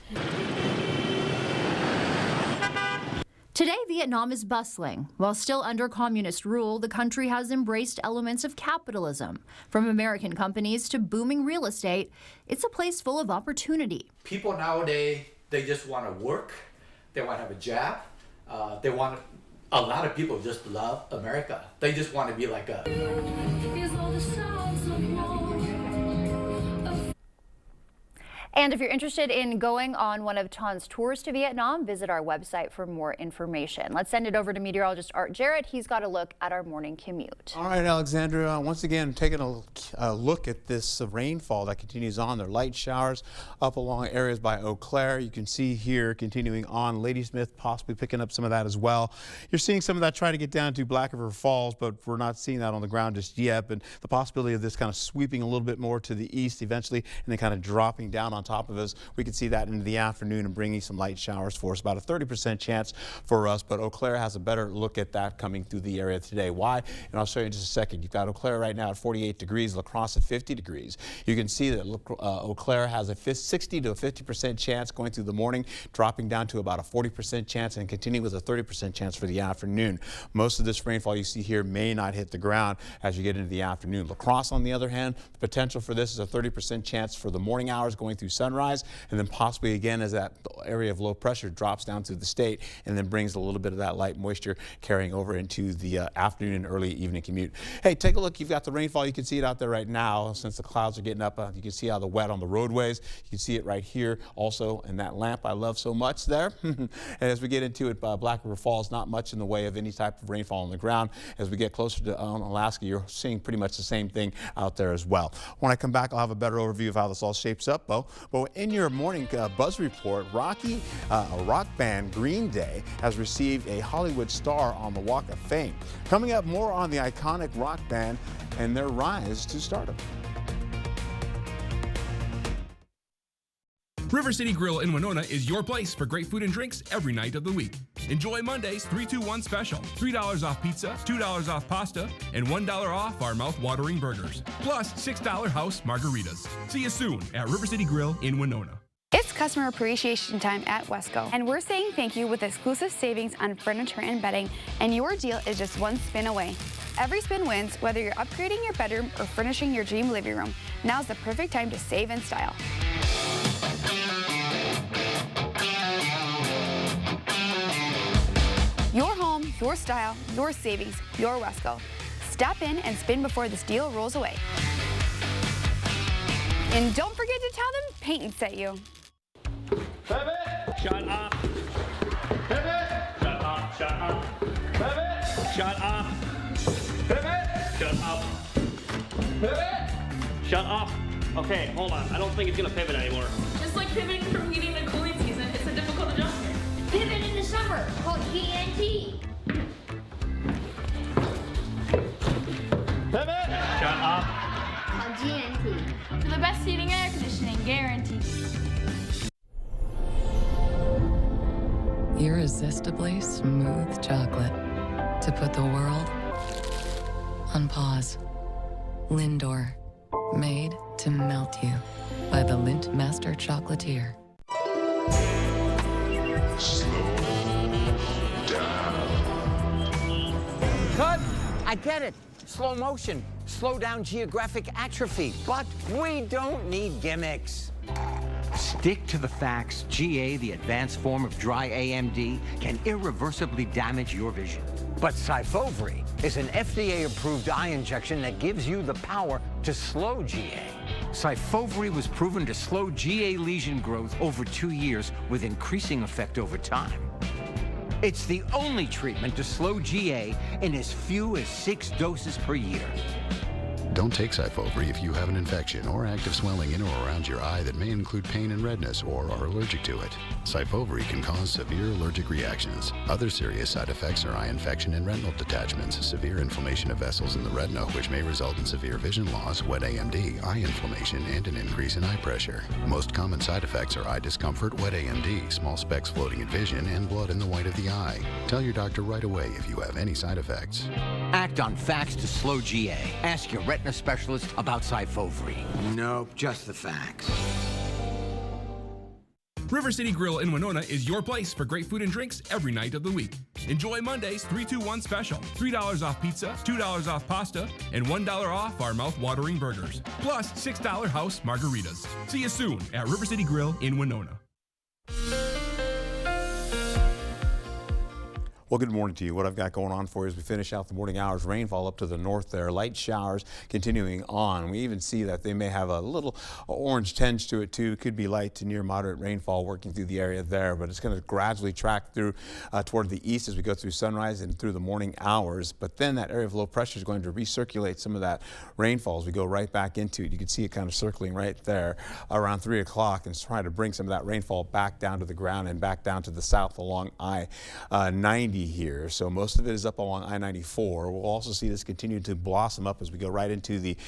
Today, Vietnam is bustling. While still under communist rule, the country has embraced elements of capitalism. From American companies to booming real estate, it's a place full of opportunity. People nowadays, they just want to work. They want to have a job. A lot of people just love America. They just want to be like us. And if you're interested in going on one of Ton's tours to Vietnam, visit our website for more information. Let's send it over to meteorologist Art Jarrett. He's got a look at our morning commute. All right, Alexandra, once again, taking a look at this rainfall that continues on. There are light showers up along areas by Eau Claire. You can see here continuing on Ladysmith, possibly picking up some of that as well. You're seeing some of that try to get down to Black River Falls, but we're not seeing that on the ground just yet. But the possibility of this kind of sweeping a little bit more to the east eventually and then kind of dropping down on top of us. We could see that into the afternoon and bringing some light showers for us. About a 30% chance for us, but Eau Claire has a better look at that coming through the area today. Why? And I'll show you in just a second. You've got Eau Claire right now at 48 degrees, La Crosse at 50 degrees. You can see that Eau Claire has a 60 to a 50% chance going through the morning, dropping down to about a 40% chance and continuing with a 30% chance for the afternoon. Most of this rainfall you see here may not hit the ground as you get into the afternoon. La Crosse, on the other hand, the potential for this is a 30% chance for the morning hours going through sunrise, and then possibly again as that area of low pressure drops down through the state and then brings a little bit of that light moisture carrying over into the afternoon and early evening commute. Hey, take a look. You've got the rainfall. You can see it out there right now since the clouds are getting up. You can see how the wet on the roadways. You can see it right here also in that lamp I love so much there. And as we get into it, Black River Falls, not much in the way of any type of rainfall on the ground. As we get closer to Alaska, you're seeing pretty much the same thing out there as well. When I come back, I'll have a better overview of how this all shapes up, Bo. But in your morning buzz report, rock band Green Day has received a Hollywood star on the Walk of Fame. Coming up, more on the iconic rock band and their rise to stardom. River City Grill in Winona is your place for great food and drinks every night of the week. Enjoy Monday's 3-2-1 special. $3 off pizza, $2 off pasta, and $1 off our mouth-watering burgers. Plus $6 house margaritas. See you soon at River City Grill in Winona. It's customer appreciation time at Wesco, and we're saying thank you with exclusive savings on furniture and bedding, and your deal is just one spin away. Every spin wins, whether you're upgrading your bedroom or furnishing your dream living room. Now's the perfect time to save in style. Your home, your style, your savings, your Wesco. Stop in and spin before this deal rolls away. And don't forget to tell them Peyton sent you. Pivot! Shut up! Pivot! Shut up! Shut up! Pivot! Shut up! Pivot! Shut up! Pivot! Shut up! Okay, hold on. I don't think it's gonna pivot anymore. Just like pivoting from heating to cooling season, it's a difficult adjustment. Pivot in the summer, called GNT. Pivot! Shut up! Called GNT. For the best heating and air conditioning, guaranteed. Irresistibly smooth chocolate to put the world on pause. Lindor, made to melt you by the Lindt Master Chocolatier. Slow down. Cut! I get it. Slow motion. Slow down geographic atrophy. But we don't need gimmicks. Stick to the facts. GA, the advanced form of dry AMD, can irreversibly damage your vision. But Syfovre is an FDA-approved eye injection that gives you the power to slow GA. Syfovre was proven to slow GA lesion growth over 2 years with increasing effect over time. It's the only treatment to slow GA in as few as 6 doses per year. Don't take Syfovre if you have an infection or active swelling in or around your eye that may include pain and redness or are allergic to it. Syfovre can cause severe allergic reactions. Other serious side effects are eye infection and retinal detachments, severe inflammation of vessels in the retina, which may result in severe vision loss, wet AMD, eye inflammation, and an increase in eye pressure. Most common side effects are eye discomfort, wet AMD, small specks floating in vision, and blood in the white of the eye. Tell your doctor right away if you have any side effects. Act on facts to slow GA. Ask your retina specialist about Syfovre. Nope, just the facts. River City Grill in Winona is your place for great food and drinks every night of the week. Enjoy Monday's 3-2-1 special. $3 off pizza, $2 off pasta, and $1 off our mouth-watering burgers. Plus $6 house margaritas. See you soon at River City Grill in Winona. Well, good morning to you. What I've got going on for you as we finish out the morning hours, rainfall up to the north there, light showers continuing on. We even see that they may have a little orange tinge to it too. Could be light to near moderate rainfall working through the area there, but it's going to gradually track through toward the east as we go through sunrise and through the morning hours. But then that area of low pressure is going to recirculate some of that rainfall as we go right back into it. You can see it kind of circling right there around 3 o'clock and it's trying to bring some of that rainfall back down to the ground and back down to the south along I-90 here. So most of it is up along I-94. We'll also see this continue to blossom up as we go right into the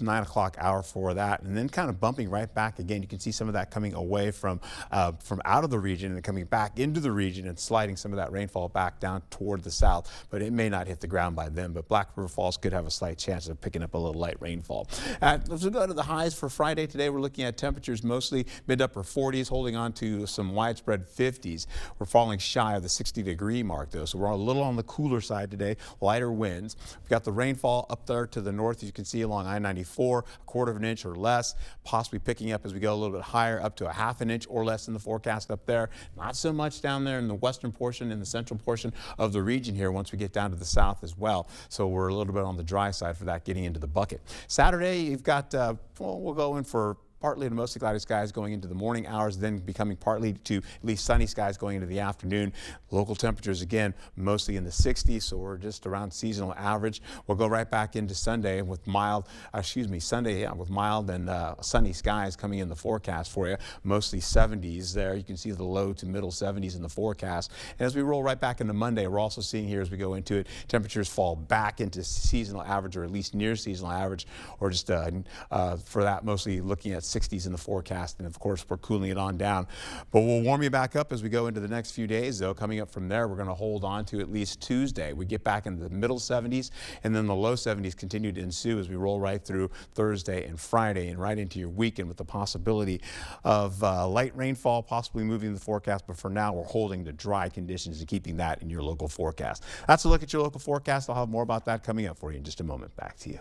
9 o'clock hour for that, and then kind of bumping right back again. You can see some of that coming away from out of the region and coming back into the region and sliding some of that rainfall back down toward the south, but it may not hit the ground by then. But Black River Falls could have a slight chance of picking up a little light rainfall. As we go to the highs for Friday today, we're looking at temperatures mostly mid-upper 40s, holding on to some widespread 50s. We're falling shy of the 60-degree mark though, so we're a little on the cooler side today, lighter winds. We've got the rainfall up there to the north, as you can see along I-94. A quarter of an inch or less, possibly picking up as we go a little bit higher, up to a half an inch or less in the forecast up there. Not so much down there in the western portion, in the central portion of the region here once we get down to the south as well. So we're a little bit on the dry side for that, getting into the bucket. Saturday, you've got, we'll go in for partly to mostly cloudy skies going into the morning hours, then becoming partly to at least sunny skies going into the afternoon. Local temperatures again mostly in the 60s, so we're just around seasonal average. We'll go right back into Sunday with mild, with mild and sunny skies coming in the forecast for you. Mostly 70s there. You can see the low to middle 70s in the forecast. And as we roll right back into Monday, we're also seeing here as we go into it, temperatures fall back into seasonal average or at least near seasonal average, or just for that mostly looking at 60s in the forecast, and of course we're cooling it on down. But we'll warm you back up as we go into the next few days though. Coming up from there, we're going to hold on to at least Tuesday. We get back into the middle 70s, and then the low 70s continue to ensue as we roll right through Thursday and Friday and right into your weekend, with the possibility of light rainfall possibly moving the forecast. But for now, we're holding the dry conditions and keeping that in your local forecast. That's a look at your local forecast. I'll have more about that coming up for you in just a moment. Back to you.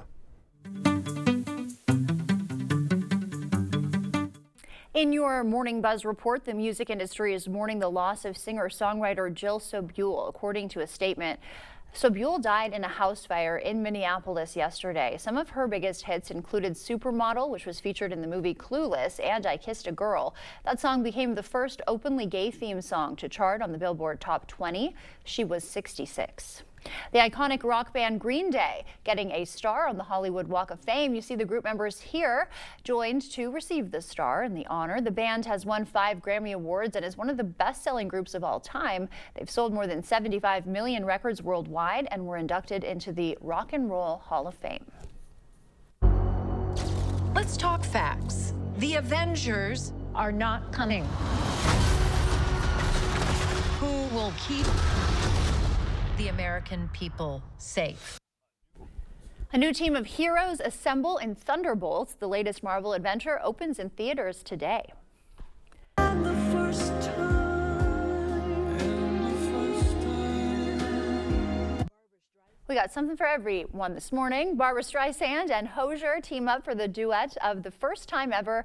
In your Morning Buzz report, the music industry is mourning the loss of singer-songwriter Jill Sobule. According to a statement, Sobule died in a house fire in Minneapolis yesterday. Some of her biggest hits included Supermodel, which was featured in the movie Clueless, and I Kissed a Girl. That song became the first openly gay theme song to chart on the Billboard Top 20. She was 66. The iconic rock band Green Day getting a star on the Hollywood Walk of Fame. You see the group members here joined to receive the star and the honor. The band has won 5 Grammy Awards and is one of the best-selling groups of all time. They've sold more than 75 million records worldwide and were inducted into the Rock and Roll Hall of Fame. Let's talk facts. The Avengers are not coming. Who will keep the American people safe? A new team of heroes assemble in Thunderbolts. The latest Marvel adventure opens in theaters today. We got something for everyone this morning. Barbra Streisand and Hozier team up for the duet of The First Time Ever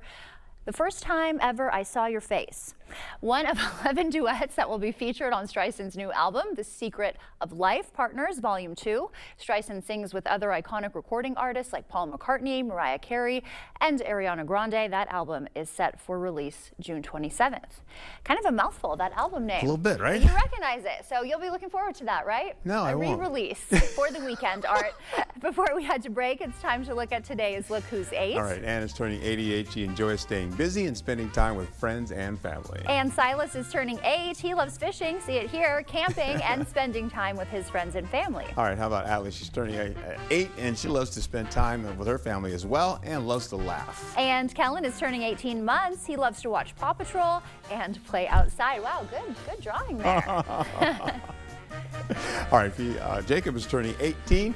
I Saw Your Face. One of 11 duets that will be featured on Streisand's new album, The Secret of Life Partners Volume 2. Streisand sings with other iconic recording artists like Paul McCartney, Mariah Carey, and Ariana Grande. That album is set for release June 27th. Kind of a mouthful, that album name. A little bit, right? You recognize it, so you'll be looking forward to that, right? No, I won't. A re-release for the weekend, Art. Before we head to break, it's time to look at today's Look Who's 8. All right, Anne is turning 88. She enjoys staying busy and spending time with friends and family. And Silas is turning 8. He loves fishing, see it here, camping, and spending time with his friends and family. All right, how about Atlee? She's turning 8, and she loves to spend time with her family as well and loves to laugh. And Kellen is turning 18 months. He loves to watch Paw Patrol and play outside. Wow, good drawing there. All right, Jacob is turning 18.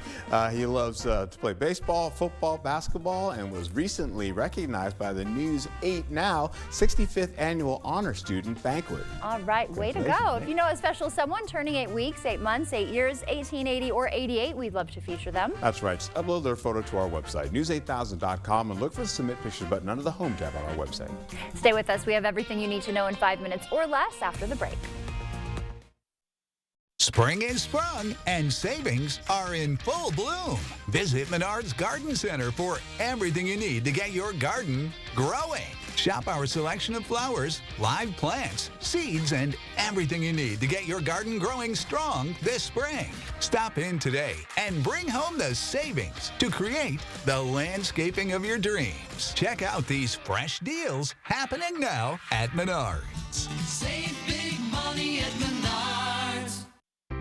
He loves to play baseball, football, basketball, and was recently recognized by the News 8 Now 65th Annual Honor Student Banquet. All right, way to go. If you know a special someone turning 8 weeks, 8 months, 8 years, 18, 80, or 88, we'd love to feature them. That's right. Just upload their photo to our website, news8000.com, and look for the Submit Pictures button under the Home tab on our website. Stay with us. We have everything you need to know in 5 minutes or less after the break. Spring is sprung and savings are in full bloom. Visit Menards Garden Center for everything you need to get your garden growing. Shop our selection of flowers, live plants, seeds, and everything you need to get your garden growing strong this spring. Stop in today and bring home the savings to create the landscaping of your dreams. Check out these fresh deals happening now at Menards. Save big money at Menards.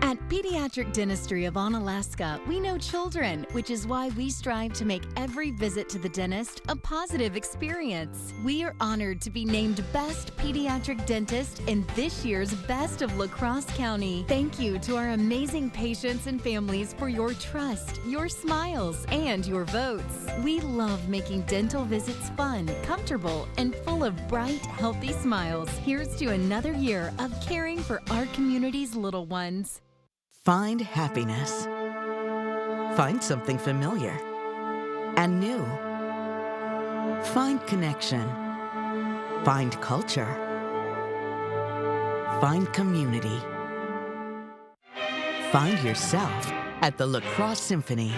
At Pediatric Dentistry of Onalaska, we know children, which is why we strive to make every visit to the dentist a positive experience. We are honored to be named Best Pediatric Dentist in this year's Best of La Crosse County. Thank you to our amazing patients and families for your trust, your smiles, and your votes. We love making dental visits fun, comfortable, and full of bright, healthy smiles. Here's to another year of caring for our community's little ones. Find happiness. Find something familiar and new. Find connection. Find culture. Find community. Find yourself at the La Crosse Symphony.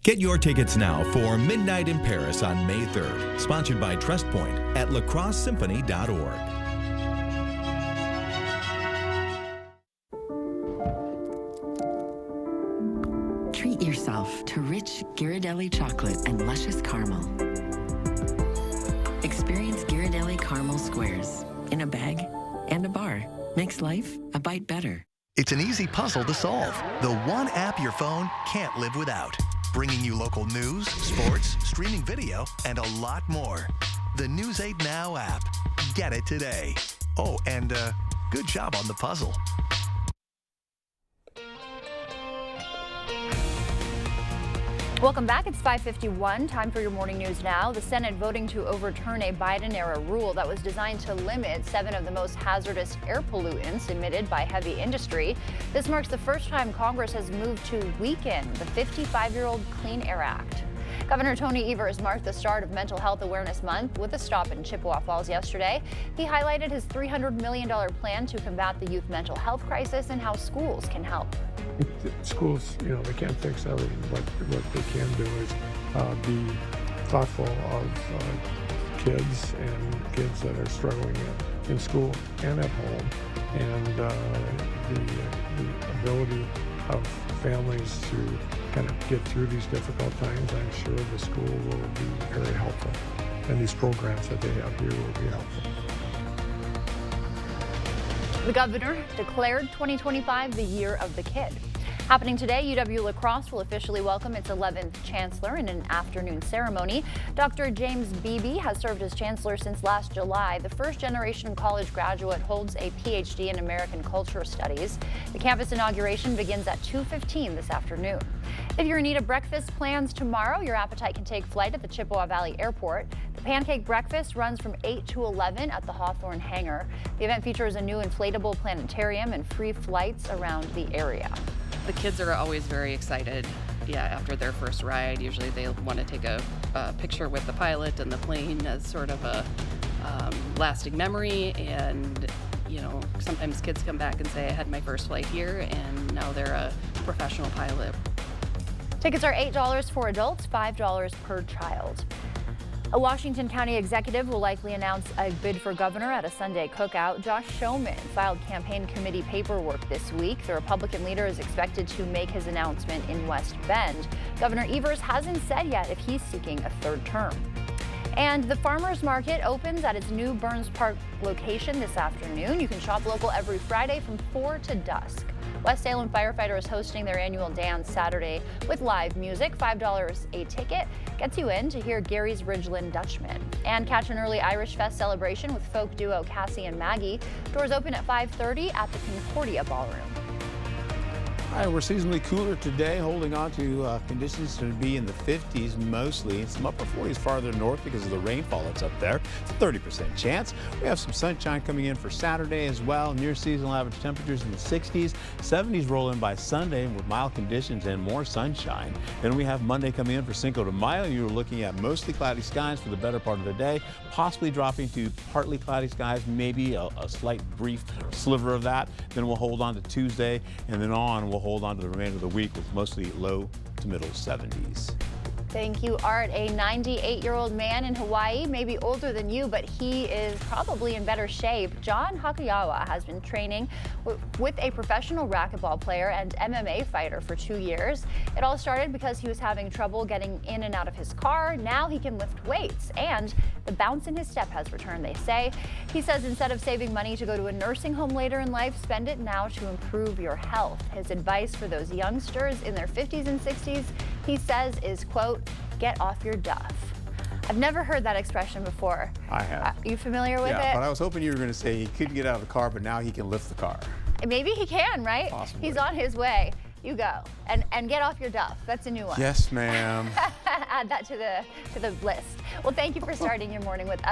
Get your tickets now for Midnight in Paris on May 3rd, sponsored by TrustPoint at lacrossesymphony.org. Treat yourself to rich Ghirardelli chocolate and luscious caramel. Experience Ghirardelli caramel squares in a bag and a bar. Makes life a bite better. It's an easy puzzle to solve. The one app your phone can't live without. Bringing you local news, sports, streaming video, and a lot more. The News 8 Now app. Get it today. Oh, and good job on the puzzle. Welcome back. It's 5:51. Time for your morning news now. The Senate voting to overturn a Biden-era rule that was designed to limit 7 of the most hazardous air pollutants emitted by heavy industry. This marks the first time Congress has moved to weaken the 55-year-old Clean Air Act. Governor Tony Evers marked the start of Mental Health Awareness Month with a stop in Chippewa Falls yesterday. He highlighted his $300 million plan to combat the youth mental health crisis and how schools can help. Schools, they can't fix everything. What they can do is be thoughtful of kids and kids that are struggling in school and at home, and the ability of families to kind of get through these difficult times. I'm sure the school will be very helpful, and these programs that they have here will be helpful. The governor declared 2025 the Year of the Kid. Happening today, UW-La Crosse will officially welcome its 11th chancellor in an afternoon ceremony. Dr. James Beebe has served as chancellor since last July. The first-generation college graduate holds a PhD in American Cultural Studies. The campus inauguration begins at 2:15 this afternoon. If you're in need of breakfast plans tomorrow, your appetite can take flight at the Chippewa Valley Airport. The pancake breakfast runs from 8 to 11 at the Hawthorne Hangar. The event features a new inflatable planetarium and free flights around the area. The kids are always very excited, after their first ride. Usually they want to take a picture with the pilot and the plane as sort of a lasting memory. And sometimes kids come back and say, I had my first flight here, and now they're a professional pilot. Tickets are $8 for adults, $5 per child. A Washington County executive will likely announce a bid for governor at a Sunday cookout. Josh Schoeman filed campaign committee paperwork this week. The Republican leader is expected to make his announcement in West Bend. Governor Evers hasn't said yet if he's seeking a third term. And the farmers market opens at its new Burns Park location this afternoon. You can shop local every Friday from 4 to dusk. West Salem Firefighter is hosting their annual dance Saturday with live music. $5 a ticket gets you in to hear Gary's Ridgeland Dutchman. And catch an early Irish Fest celebration with folk duo Cassie and Maggie. Doors open at 5:30 at the Concordia Ballroom. All right, we're seasonally cooler today, holding on to conditions to be in the 50s mostly. Some upper 40s farther north because of the rainfall that's up there. It's a 30% chance. We have some sunshine coming in for Saturday as well. Near seasonal average temperatures in the 60s. 70s roll in by Sunday with mild conditions and more sunshine. Then we have Monday coming in for Cinco de Mayo. You're looking at mostly cloudy skies for the better part of the day, possibly dropping to partly cloudy skies, maybe a slight brief sliver of that. Then we'll hold on to Tuesday, and then on we'll hold on to the remainder of the week with mostly low to middle 70s. Thank you, Art. A 98-year-old man in Hawaii, maybe older than you, but he is probably in better shape. John Hakayawa has been training with a professional racquetball player and MMA fighter for 2 years. It all started because he was having trouble getting in and out of his car. Now he can lift weights, and the bounce in his step has returned, they say. He says instead of saving money to go to a nursing home later in life, spend it now to improve your health. His advice for those youngsters in their 50s and 60s, he says, is, quote, get off your duff. I've never heard that expression before. I have. You familiar with it? Yeah, but I was hoping you were going to say he couldn't get out of the car, but now he can lift the car. Maybe he can, right? Possibly. He's on his way. You go. And get off your duff. That's a new one. Yes, ma'am. Add that to the list. Well, thank you for starting your morning with us.